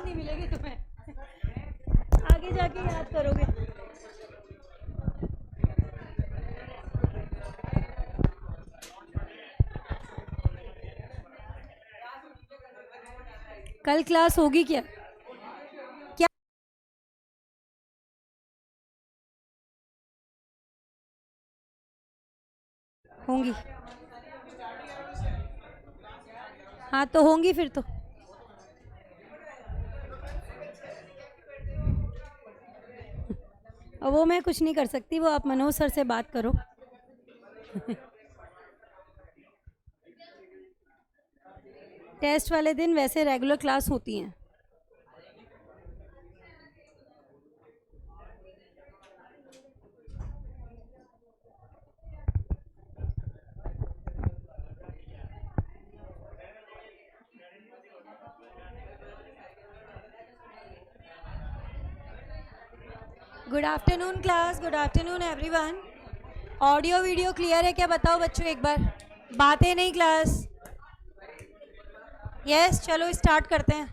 याद नहीं मिलेगी तुम्हें, आगे जाके याद करोगे। कल क्लास होगी क्या? क्या होंगी? हाँ तो होंगी फिर तो। और वो मैं कुछ नहीं कर सकती, वो आप मनोज सर से बात करो। टेस्ट वाले दिन वैसे रेगुलर क्लास होती हैं। Good afternoon class, good afternoon everyone. Audio video clear है क्या? बताओ बच्चों एक बार। बातें नहीं क्लास। यस चलो स्टार्ट करते हैं।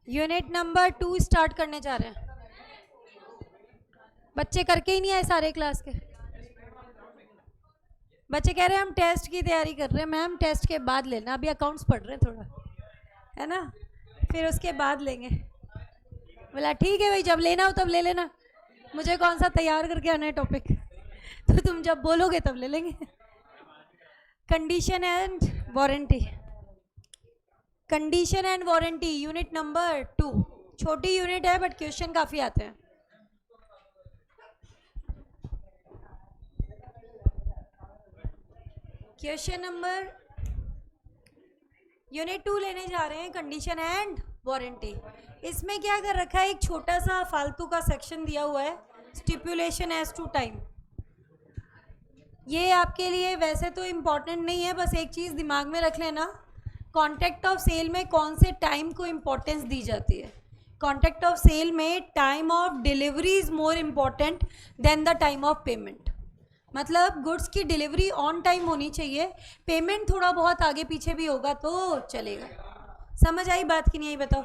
यूनिट नंबर 2 स्टार्ट करने जा रहे हैं। बच्चे करके ही नहीं आए सारे क्लास के। बच्चे कह रहे हैं हम टेस्ट की तैयारी कर रहे हैं। मैम टेस्ट के बाद लेना, अभी अकाउंट्स पढ़ रहे हैं थोड़ा, है ना, फिर उसके बाद लेंगे। बोला ठीक है भाई, जब लेना हो तब ले लेना, मुझे कौन सा तैयार करके आना है टॉपिक, तो तुम जब बोलोगे तब ले लेंगे। Condition and warranty, condition and warranty unit number 2। छोटी यूनिट है बट क्वेश्चन काफ़ी आते हैं। क्वेश्चन नंबर यूनिट 2 लेने जा रहे हैं, कंडीशन एंड वारंटी। इसमें क्या कर रखा है, एक छोटा सा फालतू का सेक्शन दिया हुआ है, स्टिपुलेशन एज टू टाइम। ये आपके लिए वैसे तो इम्पॉर्टेंट नहीं है, बस एक चीज़ दिमाग में रख लेना, कॉन्ट्रैक्ट ऑफ सेल में कौन से टाइम को इम्पोर्टेंस दी जाती है। कॉन्ट्रैक्ट ऑफ सेल में time of delivery is more important than the time of payment. मतलब गुड्स की डिलीवरी ऑन टाइम होनी चाहिए, पेमेंट थोड़ा बहुत आगे पीछे भी होगा तो चलेगा। समझ आई बात कि नहीं आई बताओ?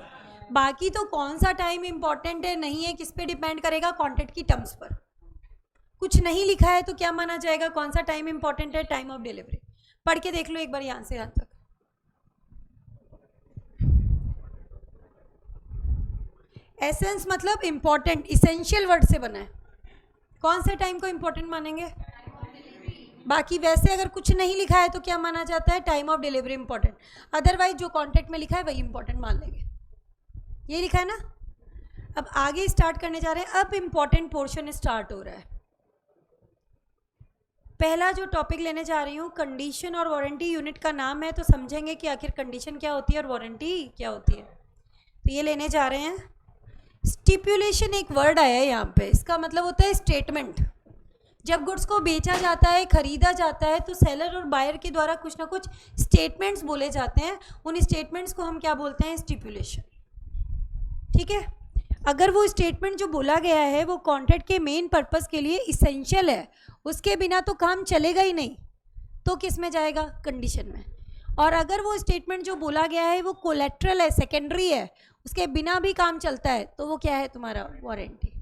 बाकी तो कौन सा टाइम इम्पॉर्टेंट है नहीं है, किस पे डिपेंड करेगा, कॉन्ट्रैक्ट की टर्म्स पर। कुछ नहीं लिखा है तो क्या माना जाएगा, कौन सा टाइम इंपॉर्टेंट है, टाइम ऑफ डिलीवरी। पढ़ के देख लो एक बार यहां से यहां तक। एसेंस मतलब इंपॉर्टेंट, इसेंशियल वर्ड से बना है। कौन से टाइम को इंपॉर्टेंट मानेंगे? बाकी वैसे अगर कुछ नहीं लिखा है तो क्या माना जाता है, time of delivery important. Otherwise जो कॉन्ट्रैक्ट में लिखा है वही इंपॉर्टेंट मान लेंगे। ये लिखा है ना। अब आगे स्टार्ट करने जा रहे हैं। अब इंपॉर्टेंट पोर्शन स्टार्ट हो रहा है। पहला जो टॉपिक लेने जा रही हूँ, कंडीशन और वारंटी। यूनिट का नाम है तो समझेंगे कि आखिर कंडीशन क्या होती है और वारंटी क्या होती है। तो ये लेने जा रहे हैं। स्टिपुलेशन एक वर्ड आया है यहाँ पे, इसका मतलब होता है स्टेटमेंट। जब गुड्स को बेचा जाता है, खरीदा जाता है, तो सेलर और बायर के द्वारा कुछ ना कुछ स्टेटमेंट्स बोले जाते हैं। उन स्टेटमेंट्स को हम क्या बोलते हैं, स्टिपुलेशन। ठीक है। अगर वो स्टेटमेंट जो बोला गया है वो कॉन्ट्रैक्ट के मेन पर्पस के लिए इसेंशियल है, उसके बिना तो काम चलेगा ही नहीं, तो किस में जाएगा, कंडीशन में। और अगर वो स्टेटमेंट जो बोला गया है वो कोलेट्रल है, सेकेंडरी है, उसके बिना भी काम चलता है, तो वो क्या है तुम्हारा, warranty.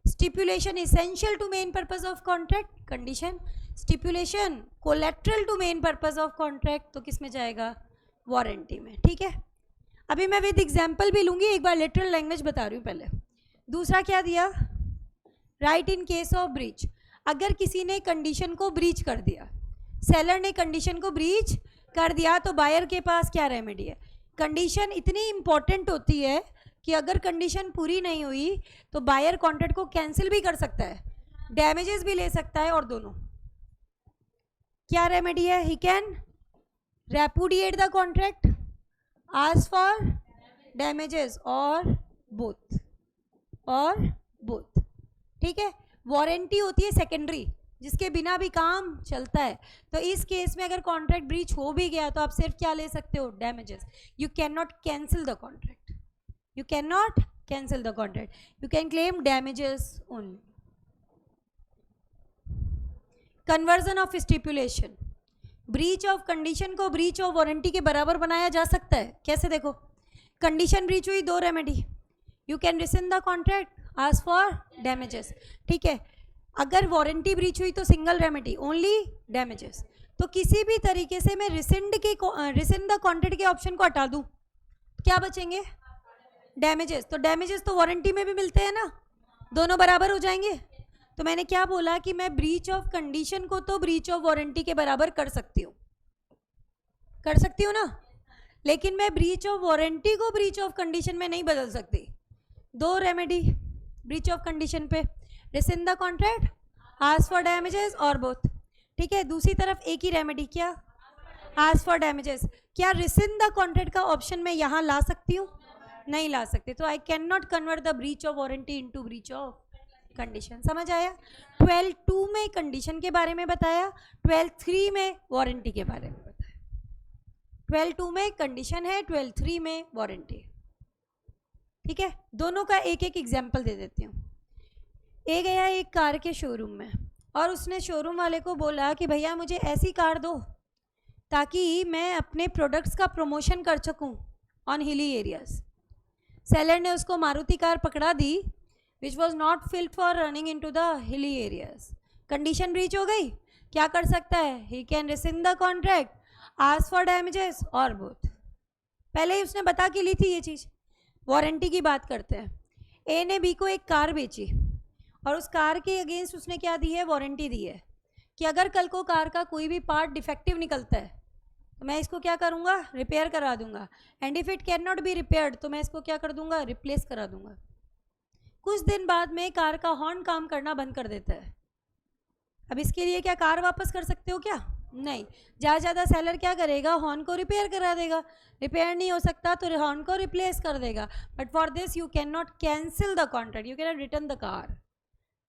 Stipulation essential to main purpose of contract, condition. Stipulation collateral to main purpose of contract, तो किस में जाएगा, वारंटी में। ठीक है। अभी मैं विद एग्जाम्पल भी लूंगी, एक बार लिटरल लैंग्वेज बता रही हूँ पहले। दूसरा क्या दिया, right in case of breach. अगर किसी ने कंडीशन को ब्रीच कर दिया, सेलर ने कंडीशन को ब्रीच कर दिया, तो बायर के पास क्या रेमेडी है। कंडीशन इतनी इंपॉर्टेंट होती है कि अगर कंडीशन पूरी नहीं हुई तो बायर कॉन्ट्रैक्ट को कैंसिल भी कर सकता है, डैमेजेस भी ले सकता है, और दोनों। क्या रेमेडी है, he can repudiate the contract, ask for damages, और बोथ, ठीक है। वारंटी होती है सेकेंडरी, जिसके बिना भी काम चलता है। तो इस केस में अगर कॉन्ट्रैक्ट ब्रीच हो भी गया तो आप सिर्फ क्या ले सकते हो, damages. You can not cancel the contract. You cannot cancel the contract. You can claim damages only. Conversion of stipulation. Breach of condition को ब्रीच ऑफ वारंटी के बराबर बनाया जा सकता है. कैसे? देखो, कंडीशन ब्रीच हुई, 2 remedy. You can rescind the contract, ask for damages. ठीक है. अगर वारंटी ब्रीच हुई तो सिंगल रेमेडी, ओनली डैमेजेस. तो किसी भी तरीके से मैं रिसिंड द कॉन्ट्रैक्ट के ऑप्शन को हटा दूं, क्या बचेंगे? डैमेजेस. तो डैमेजेस तो वारंटी में भी मिलते हैं ना, दोनों बराबर हो जाएंगे. तो मैंने क्या बोला कि मैं ब्रीच ऑफ कंडीशन को तो ब्रीच ऑफ वारंटी के बराबर कर सकती हूँ ना, लेकिन मैं ब्रीच ऑफ वारंटी को ब्रीच ऑफ कंडीशन में नहीं बदल सकती. 2 रेमेडी ब्रीच ऑफ कंडीशन पे, rescind the contract, ask for damages और बोथ. ठीक है. दूसरी तरफ एक ही रेमेडी, क्या? Ask for damages. क्या रिसिंड द कॉन्ट्रैक्ट का ऑप्शन मैं यहाँ ला सकती हूँ? नहीं ला सकती. तो I can not convert the breach of warranty into breach of condition. समझ आया? 12(2) में कंडीशन के बारे में बताया, 12(3) में वारंटी के बारे में बताया. 12(2) में कंडीशन है, 12(3) में वारंटी. ठीक है. दोनों का एक एक एग्जाम्पल दे देती हूँ. ए गया एक कार के शोरूम में और उसने शोरूम वाले को बोला कि भैया मुझे ऐसी कार दो ताकि मैं अपने प्रोडक्ट्स का प्रमोशन कर सकूँ ऑन हिली एरियाज. सेलर ने उसको मारुति कार पकड़ा दी which was not fit for running into the hilly areas. Condition breach हो गई. क्या कर सकता है? he can rescind the contract, ask for damages और both. पहले ही उसने बता के ली थी ये चीज़. वारंटी की बात करते हैं. ए ने बी को एक कार बेची और उस कार के अगेंस्ट उसने क्या दी है? वारंटी दी है कि अगर कल को कार का कोई भी पार्ट डिफेक्टिव निकलता है तो मैं इसको क्या करूँगा? रिपेयर करा दूंगा. And if it can not B repaired तो मैं इसको क्या कर दूंगा? रिप्लेस करा दूंगा. कुछ दिन बाद में कार का हॉर्न काम करना बंद कर देता है. अब इसके लिए क्या कार वापस कर सकते हो क्या? नहीं. ज़्यादा सेलर क्या करेगा? हॉर्न को रिपेयर करा देगा. रिपेयर नहीं हो सकता तो हॉर्न को रिप्लेस कर देगा. But for this you can not cancel the contract, you can not return the car.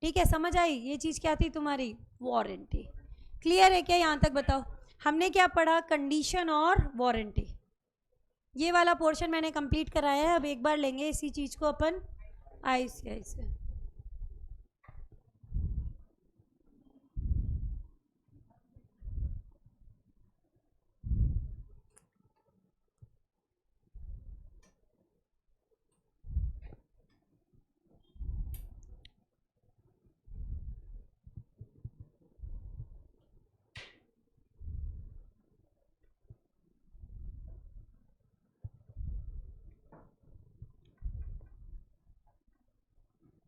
ठीक है. समझ आई? ये चीज़ क्या थी तुम्हारी? वारंटी. क्लियर है क्या यहाँ तक? बताओ. हमने क्या पढ़ा? कंडीशन और वारंटी. ये वाला पोर्शन मैंने कंप्लीट कराया है. अब एक बार लेंगे इसी चीज़ को अपन ऐसे.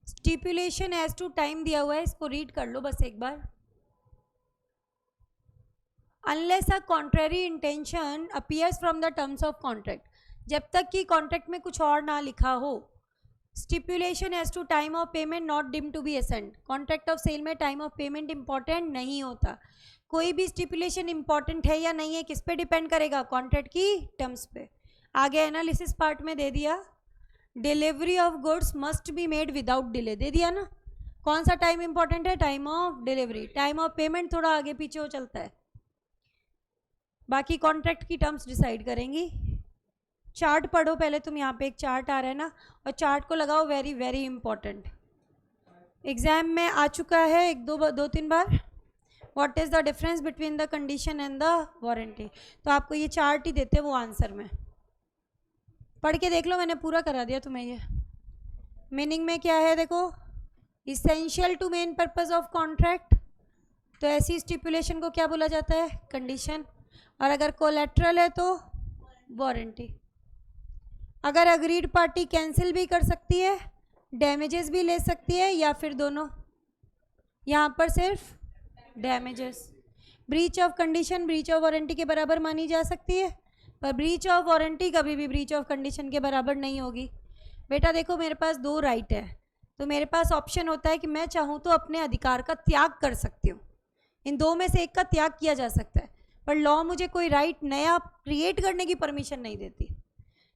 स्टिपुलेशन एज टू टाइम दिया हुआ है, इसको रीड कर लो बस एक बार. Unless a contrary intention appears from the terms of contract. जब तक कि कॉन्ट्रैक्ट में कुछ और ना लिखा हो. Stipulation as to time of payment not deemed to be essence. Contract of sale में टाइम ऑफ पेमेंट इंपॉर्टेंट नहीं होता. कोई भी स्टिपुलेशन इंपॉर्टेंट है या नहीं है किस पे डिपेंड करेगा? कॉन्ट्रैक्ट की टर्म्स पे. आगे एनालिसिस पार्ट में दे दिया, delivery of goods must be made without delay. दे दिया ना. कौन सा टाइम इंपॉर्टेंट है? Time of delivery. Time of payment थोड़ा आगे पीछे हो चलता है. बाकी कॉन्ट्रैक्ट की टर्म्स डिसाइड करेंगी. चार्ट पढ़ो पहले तुम. यहाँ पे एक चार्ट आ रहा है ना, और चार्ट को लगाओ. Very very important. एग्जाम में आ चुका है 1-2-3 बार. What is the difference between the condition and the warranty. तो आपको ये चार्ट ही देते वो आंसर में. पढ़ के देख लो, मैंने पूरा करा दिया तुम्हें. ये मीनिंग में क्या है देखो. Essential to main purpose of contract. तो ऐसी स्टिपुलेशन को क्या बोला जाता है? कंडीशन. और अगर कोलैटरल है तो वारंटी. अगर अग्रीड पार्टी कैंसिल भी कर सकती है, डैमेजेस भी ले सकती है, या फिर दोनों. यहाँ पर सिर्फ damages. Breach of condition breach of warranty के बराबर मानी जा सकती है, पर ब्रीच ऑफ वारंटी कभी भी ब्रीच ऑफ कंडीशन के बराबर नहीं होगी. बेटा देखो, मेरे पास 2 राइट है, तो मेरे पास ऑप्शन होता है कि मैं चाहूँ तो अपने अधिकार का त्याग कर सकती हूँ. इन 2 में से एक का त्याग किया जा सकता है, पर लॉ मुझे कोई राइट नया क्रिएट करने की परमिशन नहीं देती.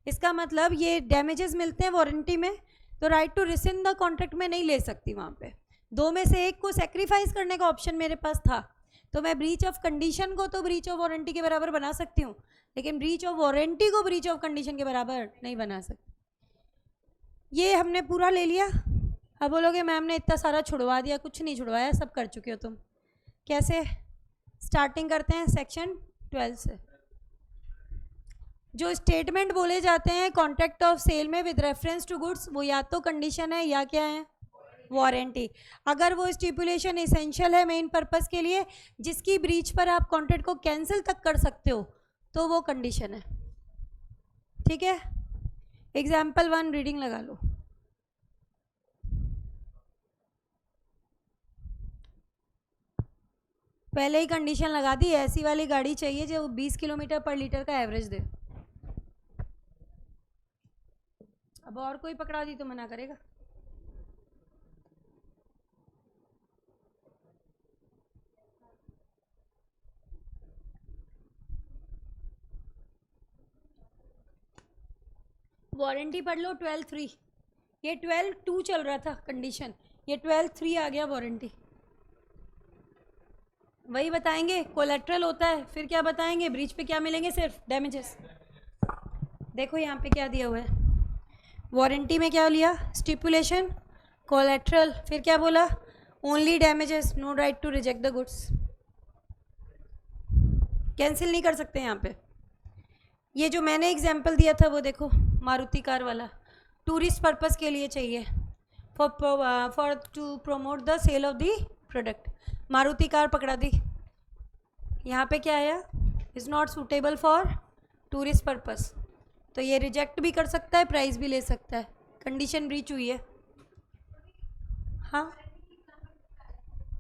इसका मतलब ये डैमेजेस मिलते हैं वारंटी में, तो राइट टू रिसिंड द कॉन्ट्रैक्ट में नहीं ले सकती. वहाँ पे 2 में से एक को सेक्रीफाइस करने का ऑप्शन मेरे पास था, तो मैं ब्रीच ऑफ कंडीशन को तो ब्रीच ऑफ वारंटी के बराबर बना सकती हूँ, लेकिन ब्रीच ऑफ वारंटी को ब्रीच ऑफ कंडीशन के बराबर नहीं बना सकती. ये हमने पूरा ले लिया। अब बोलोगे मैम ने इतना सारा छुड़वा दिया, कुछ नहीं छुड़वाया, सब कर चुके हो तुम। कैसे? स्टार्टिंग करते हैं सेक्शन 12 से। जो स्टेटमेंट बोले जाते हैं कॉन्ट्रैक्ट ऑफ सेल में विद रेफरेंस टू गुड्स, वो या तो कंडीशन है या क्या है, वारंटी। अगर वो स्टिपुलेशन एसेंशियल है मेन पर्पस के लिए, जिसकी ब्रीच पर आप कॉन्ट्रैक्ट को कैंसिल तक कर सकते हो, तो वो कंडीशन है। ठीक है, एग्जाम्पल 1 रीडिंग लगा लो। पहले ही कंडीशन लगा दी, ऐसी वाली गाड़ी चाहिए जो 20 किलोमीटर पर लीटर का एवरेज दे। अब और कोई पकड़ा दी तो मना करेगा। वारंटी पढ़ लो 12(3), ये 12(2) चल रहा था कंडीशन, ये 12(3) आ गया वारंटी। वही बताएंगे, कोलेट्रल होता है, फिर क्या बताएंगे, ब्रीच पे क्या मिलेंगे, सिर्फ डैमेजेस। देखो यहाँ पे क्या दिया हुआ है, वारंटी में क्या लिया, स्टिपुलेशन, कोलेट्रल, फिर क्या बोला, only damages, no right to reject the goods. Cancel नहीं कर सकते यहाँ पे। ये जो मैंने एग्जाम्पल दिया था वो देखो, मारुति कार वाला, टूरिस्ट पर्पस के लिए चाहिए, for to promote the sale of the product. Maruti car पकड़ा दी, यहाँ पे क्या आया, is not suitable for tourist purpose, तो ये रिजेक्ट भी कर सकता है, प्राइस भी ले सकता है, कंडीशन ब्रीच हुई है। हाँ,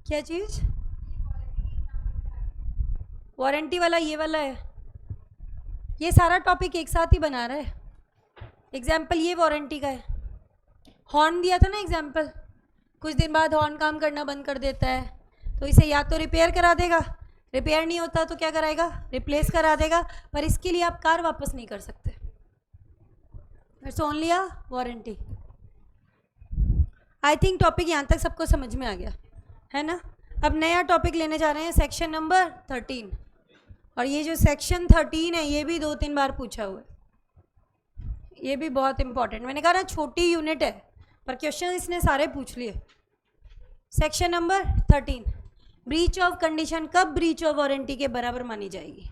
क्या चीज़, वारंटी वाला ये वाला है, ये सारा टॉपिक एक साथ ही बना रहा है। एग्जाम्पल ये वारंटी का है। हॉर्न दिया था ना एग्जाम्पल, कुछ दिन बाद हॉर्न काम करना बंद कर देता है, तो इसे या तो रिपेयर करा देगा, रिपेयर नहीं होता तो क्या कराएगा, रिप्लेस करा देगा, पर इसके लिए आप कार वापस नहीं कर सकते। It's only a warranty. I think topic यहाँ तक सबको समझ में आ गया है ना। अब नया टॉपिक लेने जा रहे हैं, सेक्शन नंबर 13, और ये जो सेक्शन 13 है ये भी 2-3 बार पूछा हुआ है, ये भी बहुत इंपॉर्टेंट। मैंने कहा ना छोटी यूनिट है, पर क्वेश्चन इसने सारे पूछ लिए। Section number 13, breach of condition कब ब्रीच ऑफ वारंटी के बराबर मानी जाएगी।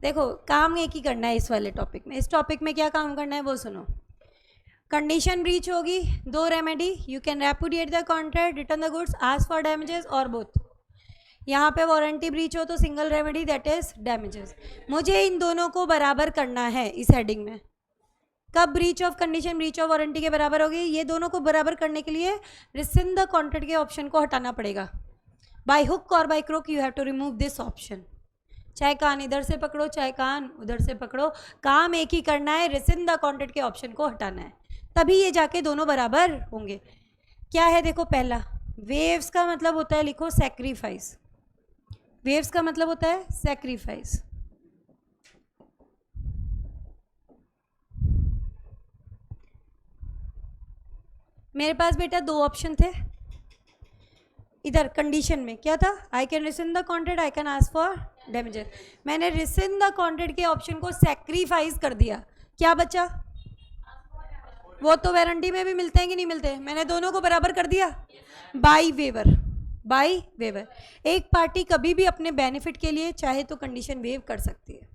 देखो काम एक ही करना है इस वाले टॉपिक में। इस टॉपिक में क्या काम करना है वो सुनो। कंडीशन ब्रीच होगी, 2 remedy, you can repudiate the contract, return the goods, ask for damages और बोथ। यहाँ पे वारंटी ब्रीच हो तो single remedy, that is damages. मुझे इन दोनों को बराबर करना है इस हेडिंग में। कब breach of condition breach of warranty के बराबर होगी, ये दोनों को बराबर करने के लिए रिसिंड द कॉन्ट्रैक्ट के ऑप्शन को हटाना पड़ेगा। बाय हुक और by crook you have to remove this option. चाहे कान इधर से पकड़ो चाहे कान उधर से पकड़ो, काम एक ही करना है, रिसिंड द कॉन्ट्रैक्ट के ऑप्शन को हटाना है, तभी ये जाके दोनों बराबर होंगे। क्या है देखो, पहला वेव्स का मतलब होता है, लिखो सैक्रिफाइस। वेव्स का मतलब होता है सैक्रिफाइस। मेरे पास बेटा 2 ऑप्शन थे इधर कंडीशन में, क्या था, I can rescind the contract, I can ask for damages. मैंने रिसिंड द कॉन्ट्रैक्ट के ऑप्शन को सैक्रिफाइस कर दिया, क्या बचा, वो तो वारंटी में भी मिलते हैं कि नहीं मिलते, मैंने दोनों को बराबर कर दिया बाय वेवर। बाय वेवर, एक पार्टी कभी भी अपने बेनिफिट के लिए चाहे तो कंडीशन वेव कर सकती है,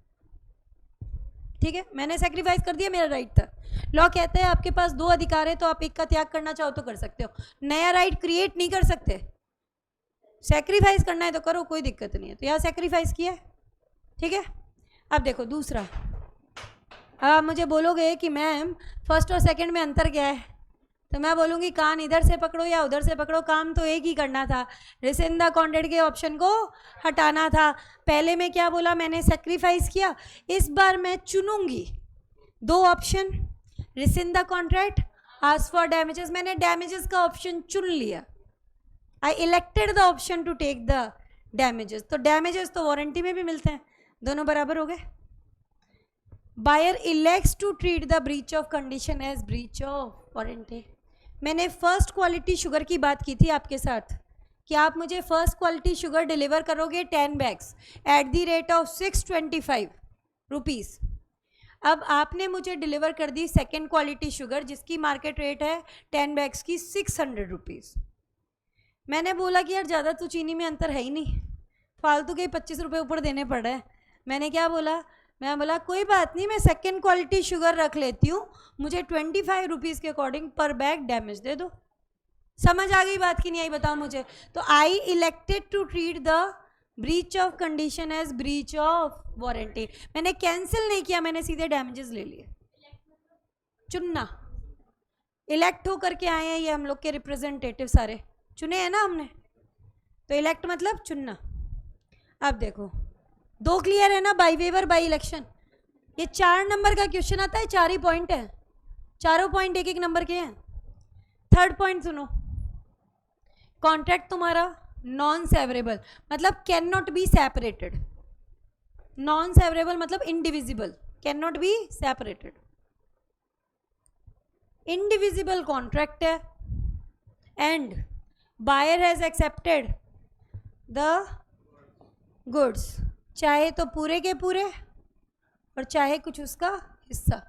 ठीक है, मैंने सैक्रिफाइस कर दिया, मेरा राइट था। लॉ कहता है आपके पास 2 अधिकार है तो आप एक का त्याग करना चाहो तो कर सकते हो, नया राइट क्रिएट नहीं कर सकते। सैक्रिफाइस करना है तो करो, कोई दिक्कत नहीं है, तो यहाँ सैक्रिफाइस किया, ठीक है। अब देखो दूसरा, आप मुझे बोलोगे कि मैम फर्स्ट और सेकंड में अंतर क्या है, तो मैं बोलूँगी कान इधर से पकड़ो या उधर से पकड़ो, काम तो एक ही करना था, रिसिंड द कॉन्ट्रैक्ट के ऑप्शन को हटाना था। पहले में क्या बोला, मैंने सैक्रिफाइस किया, इस बार मैं चुनूंगी 2 option, rescind the contract, ask for damages. मैंने डैमेजेस का ऑप्शन चुन लिया, I elected the option to take the damages. तो डैमेजेस तो वारंटी में भी मिलते हैं, दोनों बराबर हो गए। Buyer elects to treat the breach of condition as breach of warranty. मैंने फर्स्ट क्वालिटी शुगर की बात की थी आपके साथ कि आप मुझे फर्स्ट क्वालिटी शुगर डिलीवर करोगे 10 bags at the rate of 625 rupees. अब आपने मुझे डिलीवर कर दी सेकेंड क्वालिटी शुगर जिसकी मार्केट रेट है 10 बैग्स की 600 रुपीज़। मैंने बोला कि यार ज़्यादा तो चीनी में अंतर है ही नहीं, फालतू के 25 रुपये ऊपर देने पड़ रहे हैं। मैंने क्या बोला, मैं बोला कोई बात नहीं, मैं सेकेंड क्वालिटी शुगर रख लेती हूँ, मुझे 25 रुपीज़ के अकॉर्डिंग पर बैग डैमेज दे दो। समझ आ गई बात की नहीं आई बताओ मुझे। तो I elected to treat the breach of condition as breach of warranty. मैंने कैंसिल नहीं किया, मैंने सीधे डैमेजेस ले लिए। चुनना, इलेक्ट होकर के आए हैं ये हम लोग के रिप्रेजेंटेटिव, सारे चुने हैं ना हमने, तो इलेक्ट मतलब चुनना। अब देखो 2 क्लियर है ना, बाई वेवर बाई इलेक्शन। ये 4 नंबर का क्वेश्चन आता है, 4 ही पॉइंट है, चारों पॉइंट एक एक नंबर के हैं। थर्ड पॉइंट सुनो, कॉन्ट्रैक्ट तुम्हारा नॉन सेवरेबल मतलब can not be separated. Non severable मतलब indivisible, can not be separated. Indivisible contract है and buyer has accepted the goods, चाहे तो पूरे के पूरे और चाहे कुछ उसका हिस्सा।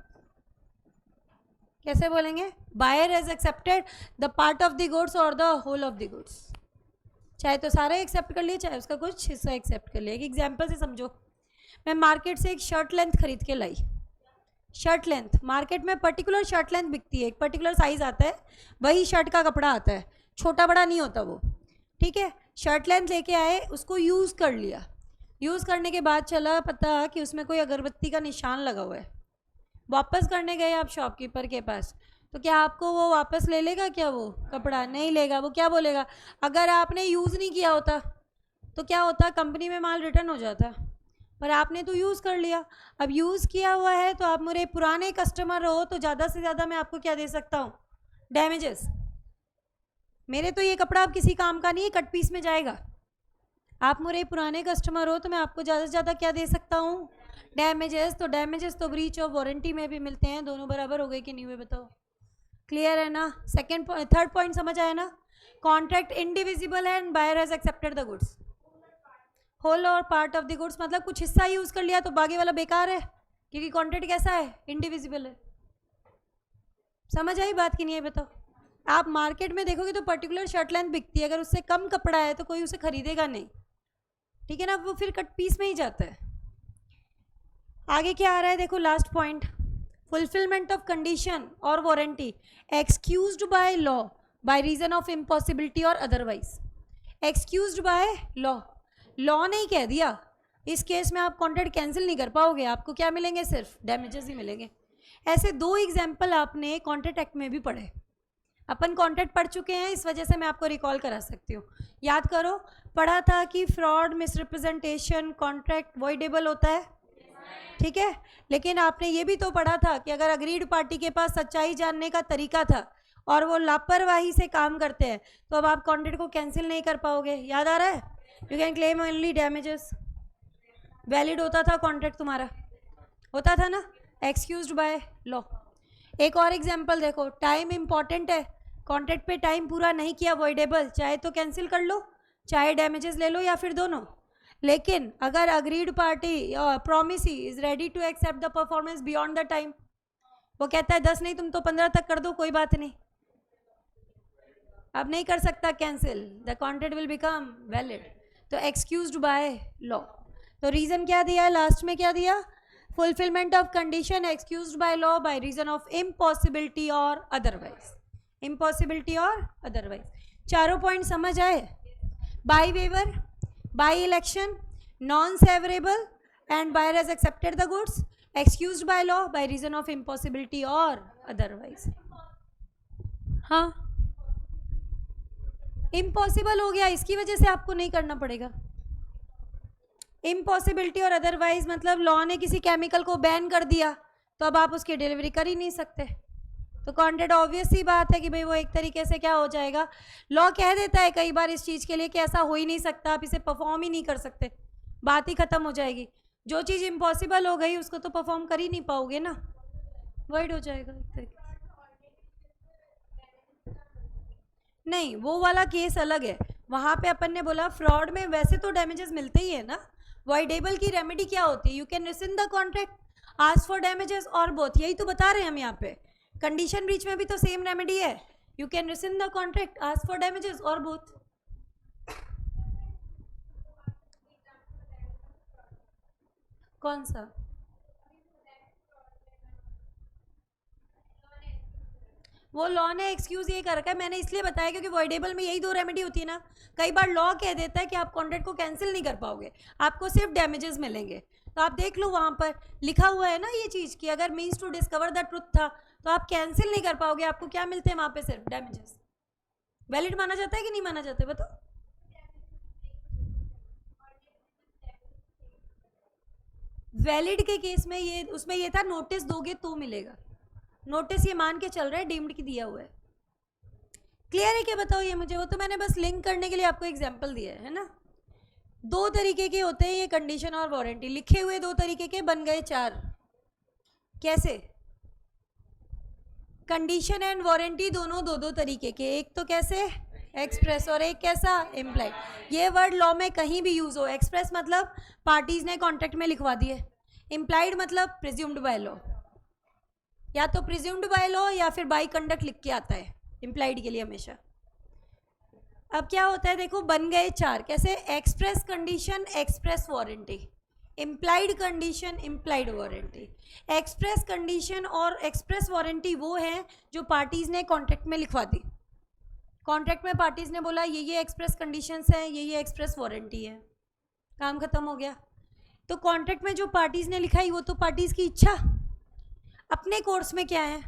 कैसे बोलेंगे, buyer has accepted the part of the goods और the whole of the goods, चाहे तो सारा एक्सेप्ट कर लिए चाहे उसका कुछ हिस्सा एक्सेप्ट कर लिया। एक एग्जांपल से समझो, मैं मार्केट से एक शर्ट लेंथ खरीद के लाई। शर्ट लेंथ, मार्केट में पर्टिकुलर शर्ट लेंथ बिकती है, एक पर्टिकुलर साइज आता है, वही शर्ट का कपड़ा आता है, छोटा बड़ा नहीं होता वो, ठीक है। शर्ट लेंथ लेके आए, उसको यूज़ कर लिया, यूज़ करने के बाद चला पता कि उसमें कोई अगरबत्ती का निशान लगा हुआ है। वापस करने गए आप शॉपकीपर के पास, तो क्या आपको वो वापस ले लेगा क्या? वो कपड़ा नहीं लेगा। वो क्या बोलेगा, अगर आपने यूज़ नहीं किया होता तो क्या होता, कंपनी में माल रिटर्न हो जाता, पर आपने तो यूज़ कर लिया। अब यूज़ किया हुआ है तो आप मेरे पुराने कस्टमर हो, तो ज़्यादा से ज़्यादा मैं आपको क्या दे सकता हूँ, डैमेजेस। मेरे तो ये कपड़ा अब किसी काम का नहीं है, कट पीस में जाएगा। आप मेरे पुराने कस्टमर हो तो मैं आपको ज़्यादा से ज़्यादा क्या दे सकता हूँ, डैमेजेस। तो डैमेजेस तो ब्रीच ऑफ वारंटी में भी मिलते हैं। दोनों बराबर हो गए कि नहीं हुए बताओ? क्लियर है ना? थर्ड पॉइंट समझ आया ना? कॉन्ट्रैक्ट इंडिविजिबल है and buyer has accepted the goods. Whole और पार्ट ऑफ द गुड्स मतलब कुछ हिस्सा यूज़ कर लिया तो बाकी वाला बेकार है, क्योंकि कॉन्ट्रैक्ट कैसा है, इंडिविजिबल है। समझ आई बात की नहीं है बताओ? आप मार्केट में देखोगे तो पर्टिकुलर शर्ट लेंथ बिकती है, अगर उससे कम कपड़ा है तो कोई उसे खरीदेगा नहीं, ठीक है ना, वो फिर कट पीस में ही जाता है। आगे क्या आ रहा है देखो, last point, fulfilment of condition और warranty excused by law by reason of impossibility और otherwise. Excused by law, law ने ही कह दिया इस केस में आप कॉन्ट्रैक्ट कैंसिल नहीं कर पाओगे, आपको क्या मिलेंगे, सिर्फ डैमेजेस ही मिलेंगे। ऐसे 2 एग्जाम्पल आपने कॉन्ट्रैक्ट एक्ट में भी पढ़े। अपन कॉन्ट्रैक्ट पढ़ चुके हैं, इस वजह से मैं आपको रिकॉल करा सकती हूँ। याद करो, पढ़ा था कि फ्रॉड, मिसरिप्रेजेंटेशन, कॉन्ट्रैक्ट वॉइडेबल होता है, ठीक है। लेकिन आपने ये भी तो पढ़ा था कि अगर अग्रीड पार्टी के पास सच्चाई जानने का तरीका था और वो लापरवाही से काम करते हैं तो अब आप कॉन्ट्रैक्ट को कैंसिल नहीं कर पाओगे। याद आ रहा है? You can claim only damages. Valid होता था कॉन्ट्रैक्ट तुम्हारा, होता था ना, एक्सक्यूज्ड बाय लॉ। एक और एग्जाम्पल देखो, टाइम इंपॉर्टेंट है, कॉन्ट्रैक्ट पे टाइम पूरा नहीं किया वॉइडेबल, चाहे तो कैंसिल कर लो, चाहे डैमेजेस ले लो, या फिर दोनों। लेकिन अगर agreed party promisee is ready to accept the performance beyond the time, वो कहता है 10 नहीं तुम तो 15 तक कर दो, कोई बात नहीं, अब नहीं कर सकता cancel, the contract will become valid. तो एक्सक्यूज्ड बाय लॉ। तो रीजन क्या दिया है लास्ट में, क्या दिया, fulfilment of condition excused by law by reason of impossibility और अदरवाइज। इम्पॉसिबिलिटी और अदरवाइज, चारों पॉइंट समझ आए? By waiver, by election, non severable and buyer has accepted the goods, excused by law by reason of impossibility और otherwise. हाँ, impossible हो गया, इसकी वजह से आपको नहीं करना पड़ेगा। इम्पॉसिबिलिटी और अदरवाइज मतलब लॉ ने किसी केमिकल को बैन कर दिया तो अब आप उसकी डिलीवरी कर ही नहीं सकते, तो कॉन्ट्रैक्ट ऑब्वियस सी बात है कि भाई वो एक तरीके से क्या हो जाएगा, लॉ कह देता है कई बार इस चीज़ के लिए कि ऐसा हो ही नहीं सकता, आप इसे परफॉर्म ही नहीं कर सकते, बात ही खत्म हो जाएगी। जो चीज़ इम्पॉसिबल हो गई उसको तो परफॉर्म कर ही नहीं पाओगे ना, वर्ड हो जाएगा एक तरीके से। नहीं, वो वाला केस अलग है, वहाँ पे अपन ने बोला फ्रॉड में वैसे तो डैमेजेस मिलते ही है ना। वॉइडेबल की रेमेडी क्या होती है, you can rescind the contract, ask for damages और बोथ, यही तो बता रहे हैं हम यहाँ पे। कंडीशन ब्रीच में भी तो सेम रेमेडी है, you can rescind the contract, ask for damages और बोथ। कौन सा? वो लॉ ने एक्सक्यूज ये कर रखा है, मैंने इसलिए बताया क्योंकि वॉइडेबल में यही दो रेमेडी होती है ना। कई बार लॉ कह देता है कि आप कॉन्ट्रैक्ट को कैंसिल नहीं कर पाओगे, आपको सिर्फ डैमेजेस मिलेंगे। तो आप देख लो वहाँ पर लिखा हुआ है ना ये चीज़ कि अगर means to discover the truth था तो आप कैंसिल नहीं कर पाओगे, आपको क्या मिलते हैं वहाँ पे? सिर्फ डैमेजेस। वैलिड माना जाता है कि नहीं माना जाता है बताओ? वैलिड के केस में ये उसमें ये था नोटिस दोगे तो मिलेगा, नोटिस ये मान के चल रहा है डीम्ड की दिया हुआ है। क्लियर है क्या बताओ ये मुझे? वो तो मैंने बस लिंक करने के लिए आपको एग्जांपल दिया है ना। दो तरीके के होते हैं ये कंडीशन और वारंटी, लिखे हुए दो तरीके के बन गए चार। कैसे? कंडीशन एंड वारंटी दोनों दो दो तरीके के, एक तो कैसे एक्सप्रेस और एक कैसा इम्प्लाइड। ये वर्ड लॉ में कहीं भी यूज हो, एक्सप्रेस मतलब पार्टीज ने कॉन्ट्रैक्ट में लिखवा दिए, इम्प्लाइड मतलब प्रिज्यूम्ड बाय लॉ, या तो प्रिज्यूम्ड बाय लॉ या फिर बाय कंडक्ट लिख के आता है इम्प्लाइड के लिए हमेशा। अब क्या होता है देखो, बन गए चार। कैसे? Express condition, express warranty, implied condition, implied warranty. Express condition और एक्सप्रेस वारंटी वो है जो पार्टीज ने कॉन्ट्रैक्ट में लिखवा दी। कॉन्ट्रैक्ट में पार्टीज ने बोला ये एक्सप्रेस कंडीशंस हैं, ये एक्सप्रेस वारंटी है, काम खत्म हो गया। तो कॉन्ट्रैक्ट में जो पार्टीज ने लिखाई वो तो पार्टीज की इच्छा। अपने कोर्स में क्या है?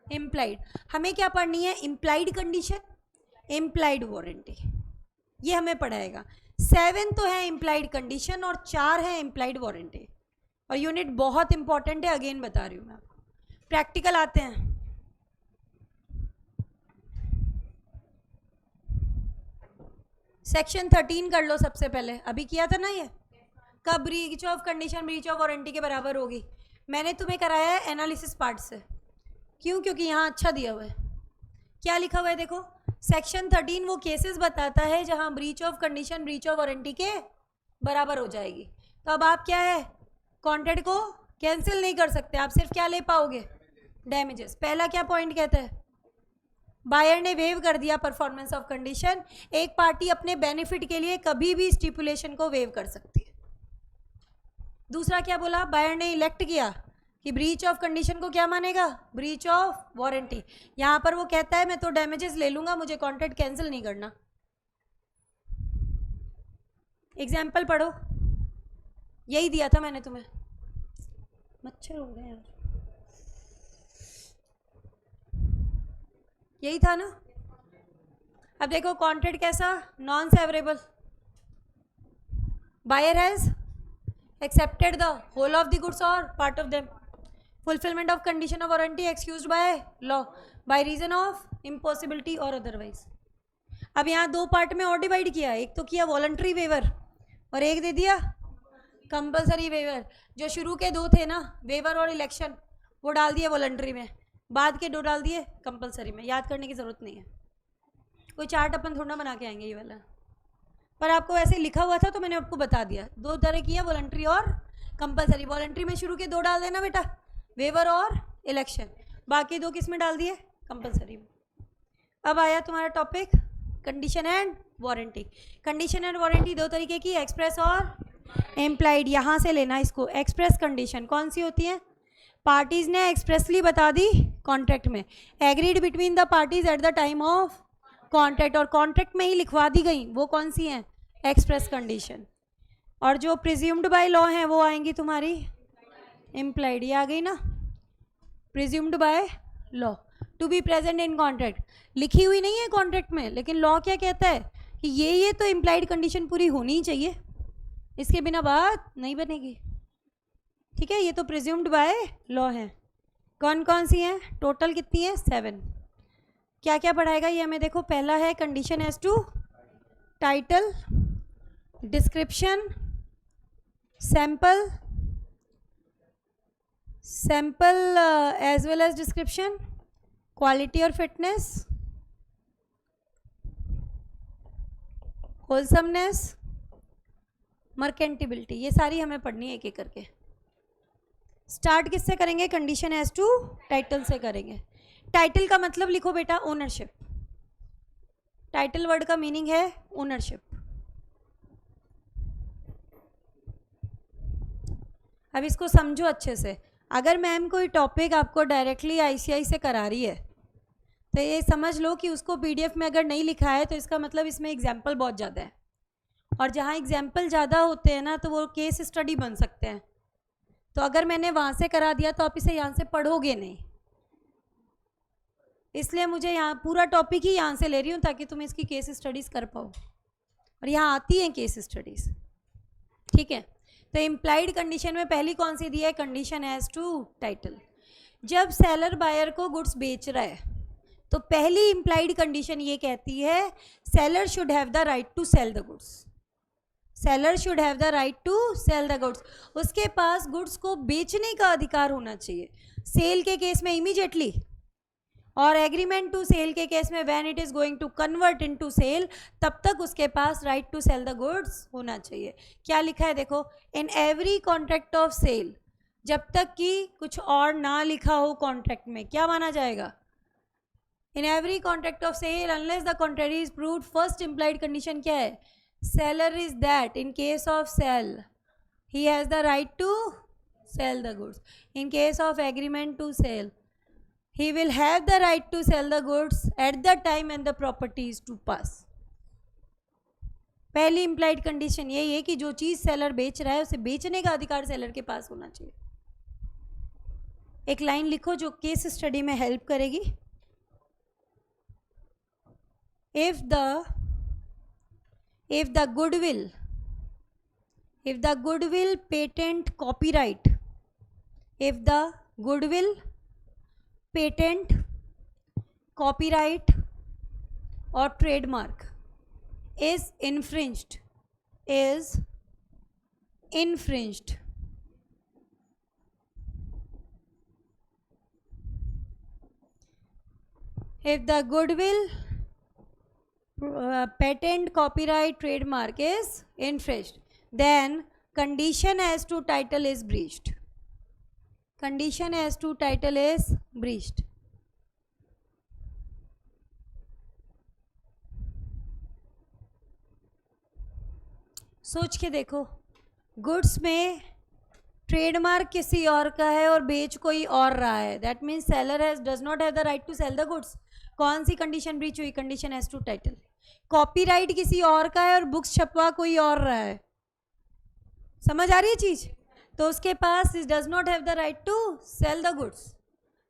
इम्प्लाइड। हमें क्या पढ़नी है? इम्प्लाइड कंडीशन, इम्प्लाइड वारंटी, ये हमें पढ़ाएगा। 7 तो है इम्प्लाइड कंडीशन और 4 है इम्प्लाइड वारंटी। और यूनिट बहुत इंपॉर्टेंट है, अगेन बता रही हूँ मैं आपको। प्रैक्टिकल आते हैं। सेक्शन 13 कर लो सबसे पहले, अभी किया था ना ये। कब breach of condition breach of warranty के बराबर होगी? मैंने तुम्हें कराया है एनालिसिस पार्ट से। क्यों? क्योंकि यहाँ अच्छा दिया हुआ है। क्या लिखा हुआ है देखो, सेक्शन 13 वो केसेस बताता है जहाँ breach of condition breach of warranty के बराबर हो जाएगी। तो अब आप क्या है, कॉन्ट्रैक्ट को कैंसिल नहीं कर सकते, आप सिर्फ क्या ले पाओगे? डैमेजेस। पहला क्या पॉइंट कहता है? बायर ने वेव कर दिया परफॉर्मेंस ऑफ कंडीशन। एक पार्टी अपने बेनिफिट के लिए कभी भी स्टिपुलेशन को वेव कर सकती है। दूसरा क्या बोला? बायर ने इलेक्ट किया कि ब्रीच ऑफ कंडीशन को क्या मानेगा? Breach of warranty. यहाँ पर वो कहता है मैं तो डैमेजेस ले लूँगा, मुझे कॉन्ट्रैक्ट कैंसिल नहीं करना। एग्जाम्पल पढ़ो, यही दिया था मैंने तुम्हें। मच्छर हो गए यार, यही था ना। अब देखो कॉन्ट्रैक्ट कैसा? Non severable. Buyer has accepted the whole of the goods or part of them. Fulfillment of condition of warranty excused by law by reason of impossibility or otherwise. अब यहाँ दो पार्ट में और डिवाइड किया, एक तो किया वॉलंटरी वेवर और एक दे दिया कंपलसरी वेवर। जो शुरू के दो थे ना, वेवर और इलेक्शन, वो डाल दिए वॉलंटरी में, बाद के दो डाल दिए कंपलसरी में। याद करने की ज़रूरत नहीं है, कोई चार्ट अपन थोड़ा बना के आएंगे ये वाला, पर आपको ऐसे लिखा हुआ था तो मैंने आपको बता दिया। दो तरह की है, वॉलंटरी और कंपलसरी। वॉलंटरी में शुरू के दो डाल देना बेटा, वेवर और इलेक्शन, बाकी दो किस में डाल दिए? कंपलसरी में। अब आया तुम्हारा topic condition and warranty. Condition and warranty दो तरीके की, एक्सप्रेस और इम्प्लाइड। यहाँ से लेना इसको। एक्सप्रेस कंडीशन कौन सी होती है? पार्टीज ने एक्सप्रेसली बता दी कॉन्ट्रैक्ट में, agreed between the parties at the time of contract, और कॉन्ट्रैक्ट में ही लिखवा दी गई, वो कौन सी हैं? Express condition. और जो प्रिज्यूम्ड बाय लॉ हैं वो आएंगी तुम्हारी इम्प्लाइड। ये आ गई ना, presumed by law to be present in contract. लिखी हुई नहीं है कॉन्ट्रैक्ट में, लेकिन लॉ क्या कहता है कि ये तो इम्प्लाइड कंडीशन पूरी होनी ही चाहिए, इसके बिना बात नहीं बनेगी। ठीक है, ये तो प्रिज्यूम्ड बाय लॉ है। कौन कौन सी हैं? टोटल कितनी है? 7। क्या क्या पढ़ाएगा ये हमें देखो। पहला है condition as to title, description, sample as well as description, quality और फिटनेस, होलसमनेस, मर्केंटिबिलिटी। ये सारी हमें पढ़नी है एक एक करके। स्टार्ट किससे करेंगे? कंडीशन एज टू टाइटल से करेंगे। टाइटल का मतलब लिखो बेटा, ओनरशिप। टाइटल वर्ड का मीनिंग है ओनरशिप। अब इसको समझो अच्छे से। अगर मैम कोई टॉपिक आपको डायरेक्टली आईसीआई से करा रही है तो ये समझ लो कि उसको पीडीएफ में अगर नहीं लिखा है तो इसका मतलब इसमें एग्जाम्पल बहुत ज़्यादा है, और जहाँ एग्जाम्पल ज़्यादा होते हैं ना तो वो केस स्टडी बन सकते हैं। तो अगर मैंने वहाँ से करा दिया तो आप इसे यहाँ से पढ़ोगे नहीं, इसलिए मुझे यहाँ पूरा टॉपिक ही यहाँ से ले रही हूँ ताकि तुम इसकी केस स्टडीज़ कर पाओ, और यहाँ आती हैं केस स्टडीज़। ठीक है, तो इम्प्लाइड कंडीशन में पहली कौन सी दी है? Condition as to title. जब सेलर बायर को गुड्स बेच रहा है तो पहली इम्प्लाइड कंडीशन ये कहती है seller should have the right to sell the goods. Seller should have the right to sell the goods. उसके पास गुड्स को बेचने का अधिकार होना चाहिए। सेल के केस में इमीडिएटली, और एग्रीमेंट टू सेल के केस में when it is going to convert into sale, तब तक उसके पास right to sell the goods होना चाहिए। क्या लिखा है देखो, in every contract of sale, जब तक कि कुछ और ना लिखा हो कॉन्ट्रैक्ट में, क्या माना जाएगा? In every contract of sale unless the contrary is proved. First implied condition क्या है? Seller is that in case of sale ही has the right to sell the goods. In case of agreement to sell he will have the right to sell the goods at the time and the property is to pass। पहली implied condition यही है कि जो चीज seller बेच रहा है उसे बेचने का अधिकार सेलर के पास होना चाहिए। एक लाइन लिखो जो केस स्टडी में हेल्प करेगी। if the goodwill patent copyright, if the goodwill patent, copyright और trademark is infringed, if the goodwill, patent, copyright, trademark is infringed, then condition as to title is breached। Condition as to title is breached. सोच के देखो, goods में trademark किसी और का है और बेच कोई और रहा है, that means seller does not have the right to sell the goods. कौन सी कंडीशन ब्रीच हुई? Condition as to title. Copyright किसी और का है और बुक्स छपवा कोई और रहा है, समझ आ रही है चीज? तो उसके पास is does not have the right to sell the goods.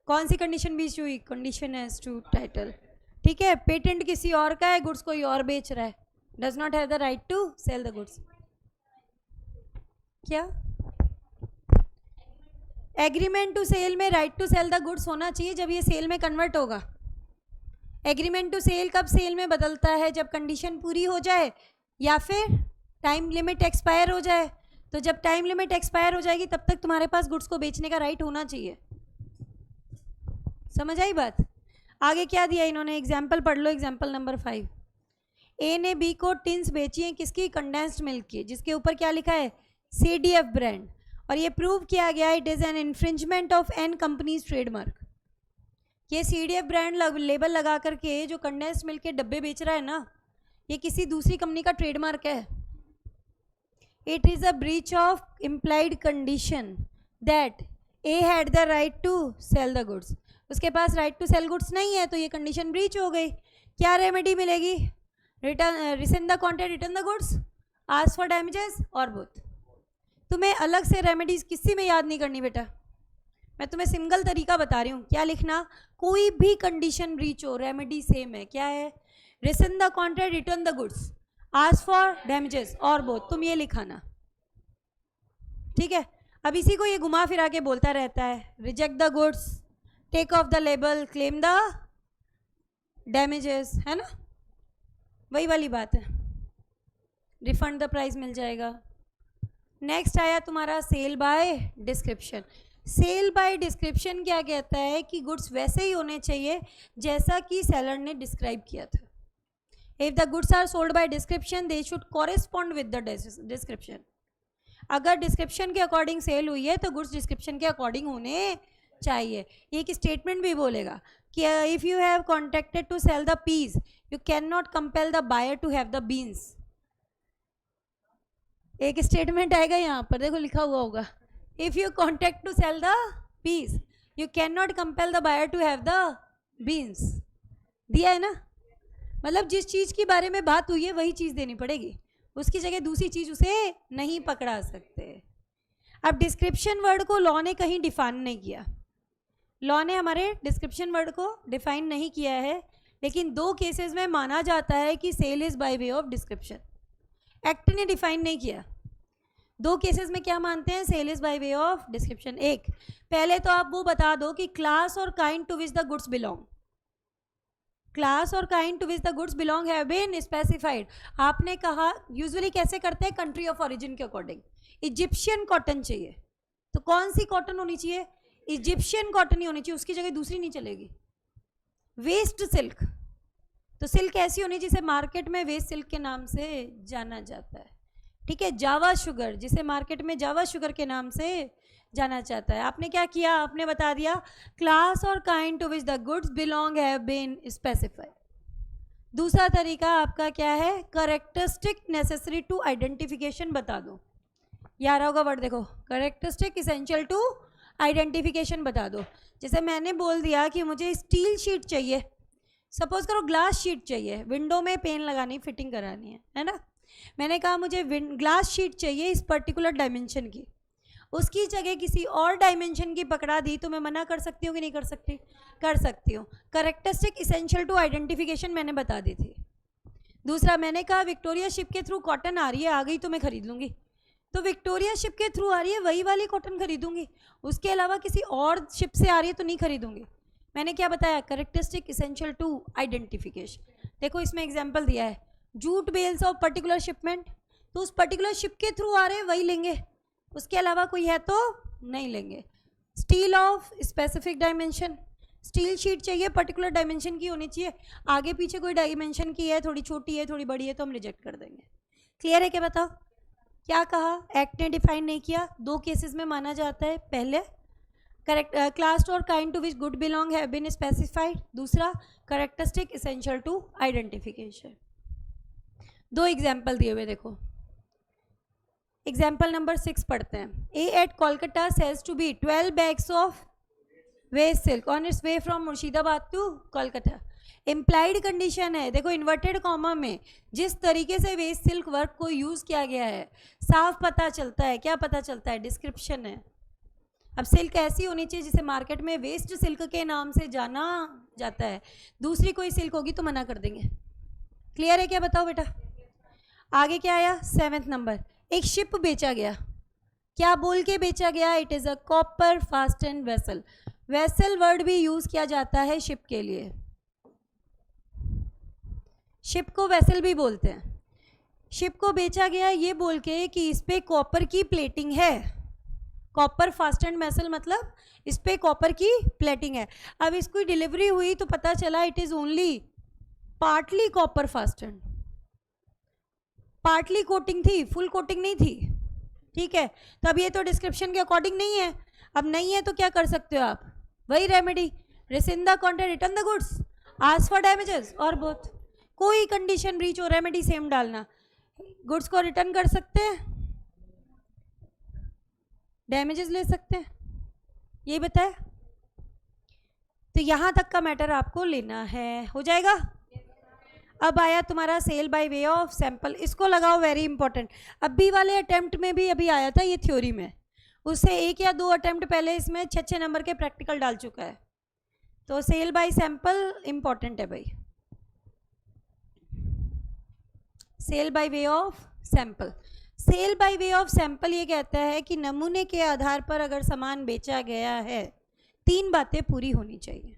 कौन सी कंडीशन बीच हुई? Condition as to title. ठीक है, पेटेंट किसी और का है, गुड्स कोई और बेच रहा है, does not have the right to sell the goods. क्या एग्रीमेंट टू सेल में right to sell the goods होना चाहिए जब ये सेल में कन्वर्ट होगा। एग्रीमेंट टू सेल कब सेल में बदलता है? जब कंडीशन पूरी हो जाए या फिर टाइम लिमिट एक्सपायर हो जाए। तो जब टाइम लिमिट एक्सपायर हो जाएगी तब तक तुम्हारे पास गुड्स को बेचने का राइट होना चाहिए। समझ आई बात? आगे क्या दिया इन्होंने? एग्जाम्पल पढ़ लो, एग्जाम्पल नंबर 5। ए ने बी को टिन्स बेची हैं, किसकी? कंडेंस्ड मिल्क की, जिसके ऊपर क्या लिखा है? CDF ब्रांड, और ये प्रूव किया गया it is an infringement of an company's trademark. ये CDF ब्रांड लेबल लगा करके जो कंडेंस्ड मिल्क के डब्बे बेच रहा है ना, ये किसी दूसरी कंपनी का ट्रेडमार्क है। It is a breach of implied condition that A had the right to sell the goods। उसके पास राइट टू सेल गुड्स नहीं है तो ये कंडीशन ब्रीच हो गई। क्या रेमेडी मिलेगी? Resend the contract, return the goods, ask for damages और बोथ। तुम्हें अलग से रेमेडीज किसी में याद नहीं करनी बेटा, मैं तुम्हें सिंगल तरीका बता रही हूँ। क्या लिखना? कोई भी कंडीशन ब्रीच हो, रेमेडी सेम है। क्या है? Resend the contract, return the goods, ask for damages और बोथ, तुम ये लिखाना। ठीक है, अब इसी को ये घुमा फिरा के बोलता रहता है, reject the goods, take off the label, claim the damages, है ना? वही वाली बात है, रिफंड द प्राइस मिल जाएगा। नेक्स्ट आया तुम्हारा sale by description. Sale by description क्या कहता है कि गुड्स वैसे ही होने चाहिए जैसा कि सेलर ने डिस्क्राइब किया था। If the goods are sold by description, they should correspond with the description। अगर डिस्क्रिप्शन के अकॉर्डिंग सेल हुई है तो गुड्स डिस्क्रिप्शन के अकॉर्डिंग होने चाहिए। ये एक स्टेटमेंट भी बोलेगा कि if you have contracted to sell the peas you can not compel the buyer to have the beans. एक स्टेटमेंट आएगा यहाँ पर, देखो लिखा हुआ होगा, if you contract to sell the peas you can not compel the buyer to have the beans. दिया है ना, मतलब जिस चीज़ के बारे में बात हुई है वही चीज़ देनी पड़ेगी, उसकी जगह दूसरी चीज़ उसे नहीं पकड़ा सकते। अब डिस्क्रिप्शन वर्ड को लॉ ने कहीं डिफाइन नहीं किया, लॉ ने हमारे डिस्क्रिप्शन वर्ड को डिफाइन नहीं किया है, लेकिन 2 केसेस में माना जाता है कि sale is by way of description. Act ने डिफाइन नहीं किया। 2 केसेस में क्या मानते हैं, sale is by way of description. एक, पहले तो आप वो बता दो कि क्लास और kind to which the goods belong, class और kind to which the goods belong have been specified. आपने कहा यूजुअली कैसे करते हैं, कंट्री ऑफ ओरिजिन के अकॉर्डिंग। इजिप्शियन कॉटन चाहिए तो कौन सी कॉटन होनी चाहिए, इजिप्शियन कॉटन ही होनी चाहिए, उसकी जगह दूसरी नहीं चलेगी। वेस्ट सिल्क, तो सिल्क ऐसी होनी जिसे मार्केट में वेस्ट सिल्क के नाम से जाना जाता है, ठीक है। जावा शुगर, जिसे मार्केट में जावा शुगर के नाम से जाना चाहता है। आपने क्या किया, आपने बता दिया क्लास और kind to which the goods belong have been specified. दूसरा तरीका आपका क्या है, करेक्टरिस्टिक नेसेसरी टू आइडेंटिफिकेशन बता दो। यार होगा वर्ड देखो, करेक्टरिस्टिक इसेंशियल टू आइडेंटिफिकेशन बता दो। जैसे मैंने बोल दिया कि मुझे स्टील शीट चाहिए, सपोज करो ग्लास शीट चाहिए, विंडो में पेन लगानी फिटिंग करानी है ना। मैंने कहा मुझे ग्लास शीट चाहिए इस पर्टिकुलर डायमेंशन की, उसकी जगह किसी और डायमेंशन की पकड़ा दी तो मैं मना कर सकती हूँ कि नहीं कर सकती, कर सकती हूँ। करेक्टरिस्टिक इसेंशियल टू आइडेंटिफिकेशन मैंने बता दी थी। दूसरा मैंने कहा विक्टोरिया शिप के थ्रू कॉटन आ रही है, आ गई तो मैं खरीद लूँगी, तो विक्टोरिया शिप के थ्रू आ रही है वही वाली कॉटन खरीदूंगी, उसके अलावा किसी और शिप से आ रही है तो नहीं खरीदूंगी। मैंने क्या बताया, करेक्टरिस्टिक इसेंशियल टू आइडेंटिफिकेशन। देखो इसमें एग्जांपल दिया है, jute bales of particular shipment, तो उस पर्टिकुलर शिप के थ्रू आ रहे हैं वही लेंगे, उसके अलावा कोई है तो नहीं लेंगे। Steel of specific dimension, steel sheet चाहिए पर्टिकुलर डायमेंशन की होनी चाहिए, आगे पीछे कोई डायमेंशन की है, थोड़ी छोटी है थोड़ी बड़ी है तो हम रिजेक्ट कर देंगे। क्लियर है क्या, बताओ क्या कहा, एक्ट ने डिफाइन नहीं किया। 2 केसेस में माना जाता है, पहले करेक्ट क्लास और kind to which good belong have been specified, दूसरा characteristic essential to identification. 2 example दिए हुए देखो। एग्जाम्पल नंबर 6 पढ़ते हैं। A at Kolkata sells to B 12 bags of waste silk on its way from Murshidabad to Kolkata. Implied condition है, देखो inverted comma में जिस तरीके से वेस्ट सिल्क वर्क को यूज़ किया गया है साफ पता चलता है, क्या पता चलता है, डिस्क्रिप्शन है। अब सिल्क ऐसी होनी चाहिए जिसे मार्केट में वेस्ट सिल्क के नाम से जाना जाता है, दूसरी कोई सिल्क होगी तो मना कर देंगे। क्लियर है क्या, बताओ बेटा। आगे क्या आया, 7th नंबर, एक शिप बेचा गया, क्या बोल के बेचा गया, it is a copper fastened vessel. Vessel word भी यूज़ किया जाता है शिप के लिए, शिप को वेसल भी बोलते हैं। शिप को बेचा गया ये बोल के कि इस पे कॉपर की प्लेटिंग है, कॉपर फास्टेंड वेसल मतलब इस पे कॉपर की प्लेटिंग है। अब इसकी डिलीवरी हुई तो पता चला it is only partly copper fastened, partly coating थी, फुल कोटिंग नहीं थी, ठीक है। तो अब ये तो डिस्क्रिप्शन के अकॉर्डिंग नहीं है, अब नहीं है तो क्या कर सकते हो आप, वही remedy, rescind the contract, return the goods, ask for damages और बोथ। कोई कंडीशन ब्रीच हो, रेमेडी सेम डालना, गुड्स को रिटर्न कर सकते हैं, डैमेजेस ले सकते हैं, ये बताया। तो यहाँ तक का मैटर आपको लेना है, हो जाएगा। अब आया तुम्हारा sale by way of sample, इसको लगाओ, वेरी इंपॉर्टेंट। अभी वाले अटेम्प्ट में भी अभी आया था ये थ्योरी में, उससे 1 या 2 अटेम्प्ट पहले इसमें 6 नंबर के प्रैक्टिकल डाल चुका है। तो सेल बाय सैंपल इंपॉर्टेंट है भाई, sale by way of sample. Sale by way of sample ये कहता है कि नमूने के आधार पर अगर सामान बेचा गया है 3 बातें पूरी होनी चाहिए।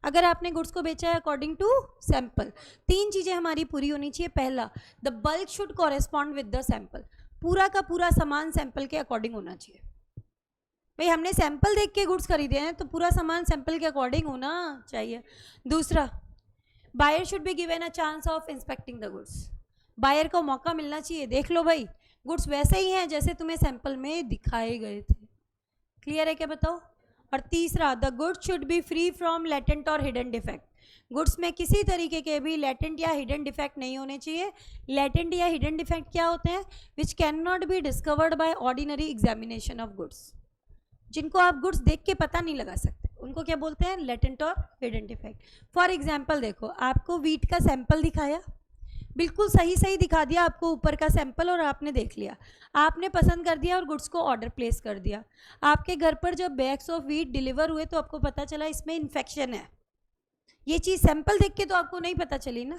अगर आपने गुड्स को बेचा है अकॉर्डिंग टू सैंपल, 3 चीज़ें हमारी पूरी होनी चाहिए। पहला, the bulk should correspond with the sample, पूरा का पूरा सामान सैंपल के अकॉर्डिंग होना चाहिए। भाई हमने सैंपल देख के गुड्स खरीदे हैं तो पूरा सामान सैंपल के अकॉर्डिंग होना चाहिए। दूसरा, buyer should be given a chance of inspecting the goods, buyer को मौका मिलना चाहिए, देख लो भाई गुड्स वैसे ही हैं जैसे तुम्हें सैंपल में दिखाए गए थे। क्लियर है क्या बताओ? और तीसरा, the goods should be free from latent और हिडन डिफेक्ट। गुड्स में किसी तरीके के भी लेटेंट या हिडन डिफेक्ट नहीं होने चाहिए। लेटेंट या हिडन डिफेक्ट क्या होते हैं? Which can not be discovered by ordinary examination of goods, जिनको आप गुड्स देख के पता नहीं लगा सकते, उनको क्या बोलते हैं? लेटेंट और हिडन डिफेक्ट। फॉर एग्जाम्पल देखो, आपको वीट का सैंपल दिखाया, बिल्कुल सही दिखा दिया आपको ऊपर का सैंपल, और आपने देख लिया, आपने पसंद कर दिया और गुड्स को ऑर्डर प्लेस कर दिया। आपके घर पर जब बैग्स ऑफ वीट डिलीवर हुए तो आपको पता चला इसमें इन्फेक्शन है। ये चीज़ सैंपल देख के तो आपको नहीं पता चली ना,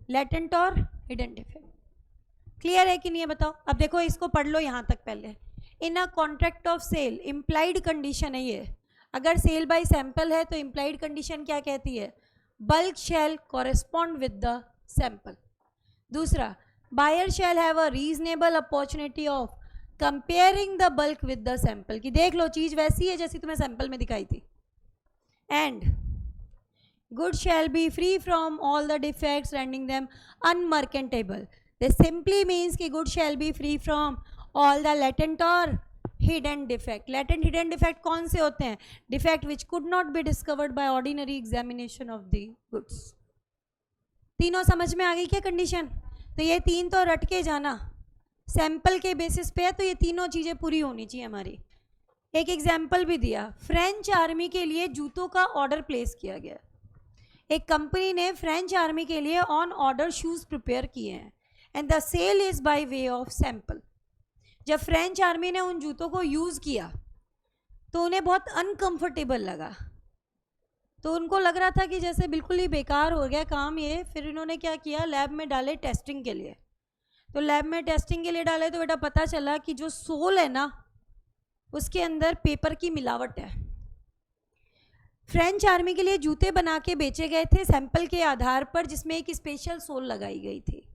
लेटेंट और हिडन डिफेक्ट। क्लियर है कि नहीं है बताओ? अब देखो इसको पढ़ लो यहाँ तक पहले। In a contract of sale, implied condition है ये। अगर सेल बाय सैंपल है तो इम्प्लाइड कंडीशन क्या कहती है? Bulk shall correspond with the sample. दूसरा, buyer shall have a reasonable opportunity of comparing the bulk with the sample, कि देख लो चीज़ वैसी है जैसी तुम्हें सैंपल में दिखाई थी। And good shall be free from all the defects rendering them unmerchantable. This simply means कि good shall be free from all the latent और hidden defect. Latent hidden defect कौन से होते हैं? Defect which could not be discovered by ordinary examination of the goods. तीनों समझ में आ गई क्या कंडीशन? तो ये तीन तो रट के जाना, सैंपल के बेसिस पे है तो ये तीनों चीज़ें पूरी होनी चाहिए हमारी। एक एग्जाम्पल भी दिया, फ्रेंच आर्मी के लिए जूतों का ऑर्डर प्लेस किया गया। एक कंपनी ने फ्रेंच आर्मी के लिए ऑन ऑर्डर शूज़ प्रिपेयर किए हैं and the sale is by way of sample. जब फ्रेंच आर्मी ने उन जूतों को यूज़ किया तो उन्हें बहुत अनकंफर्टेबल लगा, तो उनको लग रहा था कि जैसे बिल्कुल ही बेकार हो गया काम ये। फिर इन्होंने क्या किया, लैब में डाले टेस्टिंग के लिए। तो लैब में टेस्टिंग के लिए डाले तो बेटा पता चला कि जो सोल है ना उसके अंदर पेपर की मिलावट है। फ्रेंच आर्मी के लिए जूते बना के बेचे गए थे सैंपल के आधार पर, जिसमें एक स्पेशल सोल लगाई गई थी।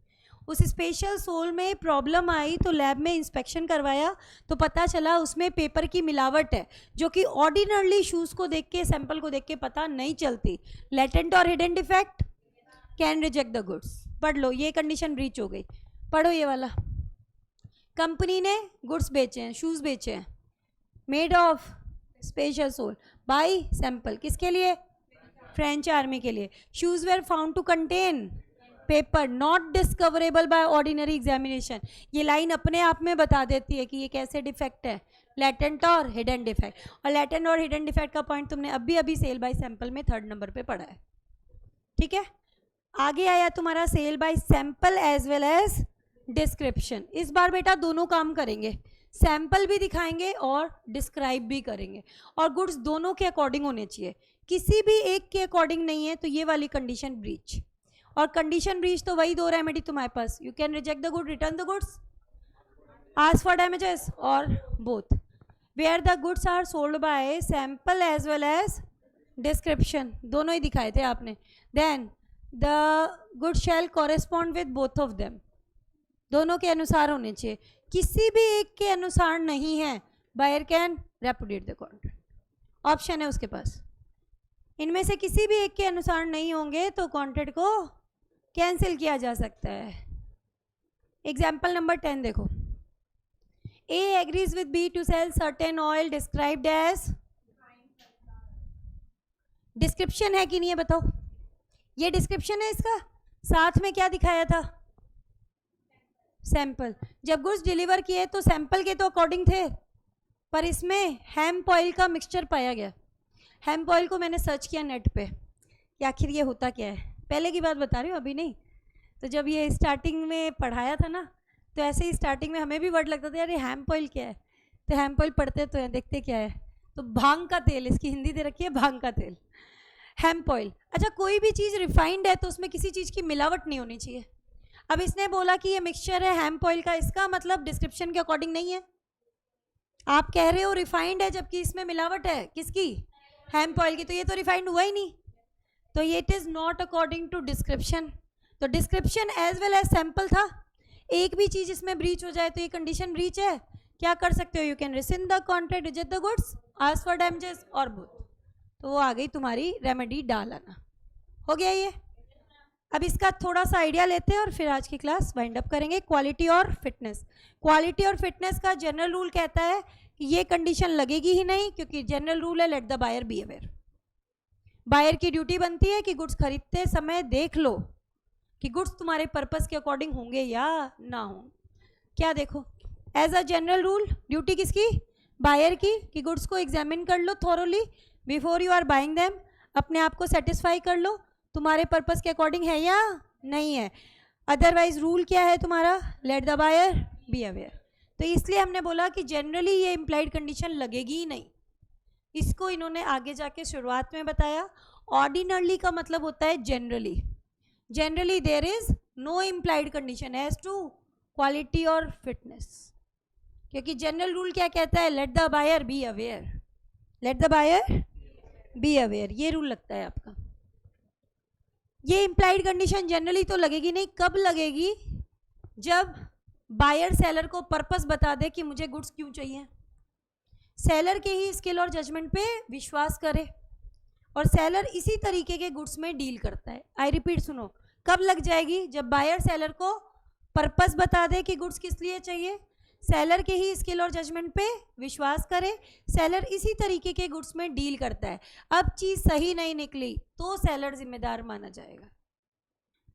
उस स्पेशल सोल में प्रॉब्लम आई तो लैब में इंस्पेक्शन करवाया तो पता चला उसमें पेपर की मिलावट है, जो कि ऑर्डिनरली शूज़ को देख के, सैंपल को देख के पता नहीं चलती। लेटेंट और hidden defect can reject the goods. पढ़ लो, ये कंडीशन ब्रीच हो गई। पढ़ो ये वाला, कंपनी ने गुड्स बेचे हैं, शूज़ बेचे हैं, made of special sole by sample. किसके लिए? फ्रेंच आर्मी के लिए। Shoes were found to contain paper not discoverable by ordinary examination. ये लाइन अपने आप में बता देती है कि ये कैसे डिफेक्ट है, लेटेंट और हिडन डिफेक्ट। और लेटेंट और हिडन डिफेक्ट का पॉइंट तुमने अभी सेल बाय सैंपल में 3rd नंबर पे पढ़ा है। ठीक है, आगे आया तुम्हारा sale by sample as well as description. इस बार बेटा दोनों काम करेंगे, सैंपल भी दिखाएंगे और डिस्क्राइब भी करेंगे, और गुड्स दोनों के अकॉर्डिंग होने चाहिए, किसी भी एक के अकॉर्डिंग नहीं है तो ये वाली कंडीशन ब्रीच। और कंडीशन ब्रीच तो वही दो रेमेडी तुम्हारे पास, you can reject the good, return the goods, ask for damages, और both. Where the goods are sold by sample as well as description, दोनों ही दिखाए थे आपने। Then the good shall correspond with both of them, दोनों के अनुसार होने चाहिए, किसी भी एक के अनुसार नहीं है, buyer can repudiate the contract. Option है उसके पास, इनमें से किसी भी एक के अनुसार नहीं होंगे तो कॉन्ट्रैक्ट को कैंसिल किया जा सकता है। एग्जाम्पल नंबर 10 देखो, A agrees with B to sell certain oil described as, description है कि नहीं है बताओ? ये डिस्क्रिप्शन है इसका, साथ में क्या दिखाया था? सैंपल। जब गुड्स डिलीवर किए तो सैंपल के तो अकॉर्डिंग थे, पर इसमें हेम्प ऑयल का मिक्सचर पाया गया। हेम्प ऑयल को मैंने सर्च किया नेट पे कि आखिर ये होता क्या है, पहले की बात बता रही हूँ अभी नहीं। तो जब ये स्टार्टिंग में पढ़ाया था ना, तो ऐसे ही स्टार्टिंग में हमें भी वर्ड लगता था यार ये हेम्प ऑयल क्या है, तो हेम्प ऑयल पढ़ते तो हैं, देखते क्या है, तो भांग का तेल, इसकी हिंदी दे रखी है भांग का तेल, हेम्प ऑयल। अच्छा, कोई भी चीज़ रिफाइंड है तो उसमें किसी चीज़ की मिलावट नहीं होनी चाहिए। अब इसने बोला कि ये मिक्सचर है हेम्प ऑयल का, इसका मतलब डिस्क्रिप्शन के अकॉर्डिंग नहीं है। आप कह रहे हो रिफाइंड है जबकि इसमें मिलावट है, किसकी? हेम्प ऑयल की, तो ये तो रिफाइंड हुआ ही नहीं, तो ये it is not according to description. तो description as well as sample था, एक भी चीज़ इसमें ब्रीच हो जाए तो ये कंडीशन ब्रीच है। क्या कर सकते हो? You can rescind the contract, reject the goods, ask for damages, और बोथ। तो वो आ गई तुम्हारी रेमेडी डाल आना। हो गया ये? अब इसका थोड़ा सा आइडिया लेते हैं और फिर आज की क्लास वाइंड अप करेंगे। क्वालिटी और फिटनेस। क्वालिटी और फिटनेस का जनरल रूल कहता है कि ये कंडीशन लगेगी ही नहीं, क्योंकि जनरल रूल है let the buyer be aware. Buyer की ड्यूटी बनती है कि गुड्स खरीदते समय देख लो कि गुड्स तुम्हारे पर्पस के अकॉर्डिंग होंगे या ना हो। क्या देखो, as a general rule duty किसकी? बायर की, कि गुड्स को एग्जामिन कर लो thoroughly before you are buying them. अपने आप को सेटिस्फाई कर लो तुम्हारे पर्पस के अकॉर्डिंग है या नहीं है। अदरवाइज रूल क्या है तुम्हारा? Let the buyer be aware. तो इसलिए हमने बोला कि जनरली ये इम्प्लाइड कंडीशन लगेगी ही नहीं। इसको इन्होंने आगे जाके शुरुआत में बताया। ऑर्डिनरली का मतलब होता है generally. Generally there is no implied condition as to quality और फिटनेस, क्योंकि जनरल रूल क्या कहता है? Let the buyer be aware. Let the buyer be aware, ये रूल लगता है आपका। ये इम्प्लाइड कंडीशन जनरली तो लगेगी नहीं। कब लगेगी? जब बायर सेलर को पर्पस बता दे कि मुझे गुड्स क्यों चाहिए, सेलर के ही स्किल और जजमेंट पे विश्वास करे और सेलर इसी तरीके के गुड्स में डील करता है। आई रिपीट, सुनो, कब लग जाएगी? जब बायर सेलर को पर्पस बता दे कि गुड्स किस लिए चाहिए, सेलर के ही स्किल और जजमेंट पे विश्वास करे, सेलर इसी तरीके के गुड्स में डील करता है। अब चीज़ सही नहीं निकली तो सेलर जिम्मेदार माना जाएगा।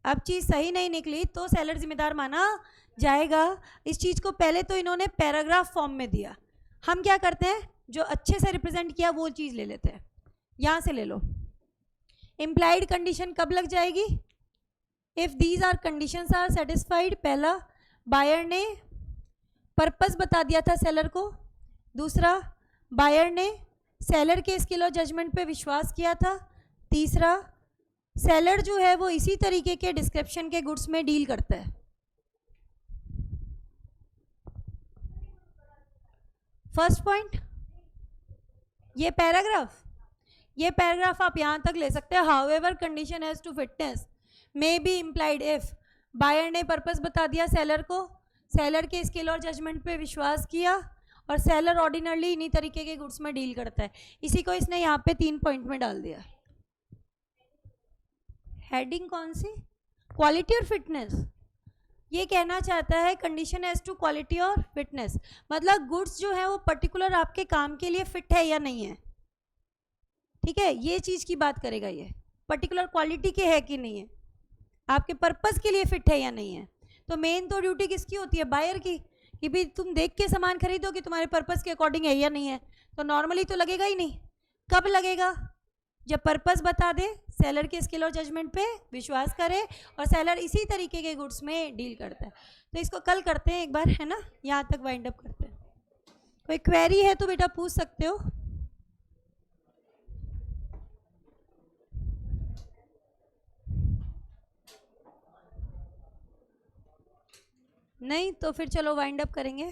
अब चीज़ सही नहीं निकली तो सेलर जिम्मेदार माना जाएगा। इस चीज़ को पहले तो इन्होंने पैराग्राफ फॉर्म में दिया। हम क्या करते हैं, जो अच्छे से रिप्रेजेंट किया वो चीज़ ले लेते हैं। यहाँ से ले लो, इम्प्लाइड कंडीशन कब लग जाएगी? If these are conditions are satisfied. पहला, बायर ने पर्पस बता दिया था सेलर को। दूसरा, बायर ने सेलर के स्किल और जजमेंट पे विश्वास किया था। तीसरा, सेलर जो है वो इसी तरीके के डिस्क्रिप्शन के गुड्स में डील करता है। फर्स्ट पॉइंट, ये पैराग्राफ आप यहाँ तक ले सकते हैं। However condition as to fitness may be implied if buyer ने पर्पस बता दिया सेलर को, सेलर के स्किल और जजमेंट पे विश्वास किया और सेलर ऑर्डिनरली इन्हीं तरीके के गुड्स में डील करता है। इसी को इसने यहाँ पे 3 पॉइंट में डाल दिया। हेडिंग कौन सी? क्वालिटी और फिटनेस। ये कहना चाहता है कंडीशन एज टू क्वालिटी और फिटनेस, मतलब गुड्स जो है वो पर्टिकुलर आपके काम के लिए फिट है या नहीं है। ठीक है, ये चीज़ की बात करेगा ये, पर्टिकुलर क्वालिटी के है कि नहीं है, आपके पर्पस के लिए फिट है या नहीं है। तो मेन तो ड्यूटी किसकी होती है? बायर की, कि भाई तुम देख के सामान खरीदो कि तुम्हारे पर्पस के अकॉर्डिंग है या नहीं है। तो नॉर्मली तो लगेगा ही नहीं। कब लगेगा? जब पर्पस बता दे, सेलर के स्किल और जजमेंट पे विश्वास करे और सेलर इसी तरीके के गुड्स में डील करता है। तो इसको कल करते हैं एक बार, है ना, यहाँ तक वाइंड अप करते हैं। कोई क्वेरी है तो बेटा पूछ सकते हो। नहीं तो फिर चलो वाइंड अप करेंगे।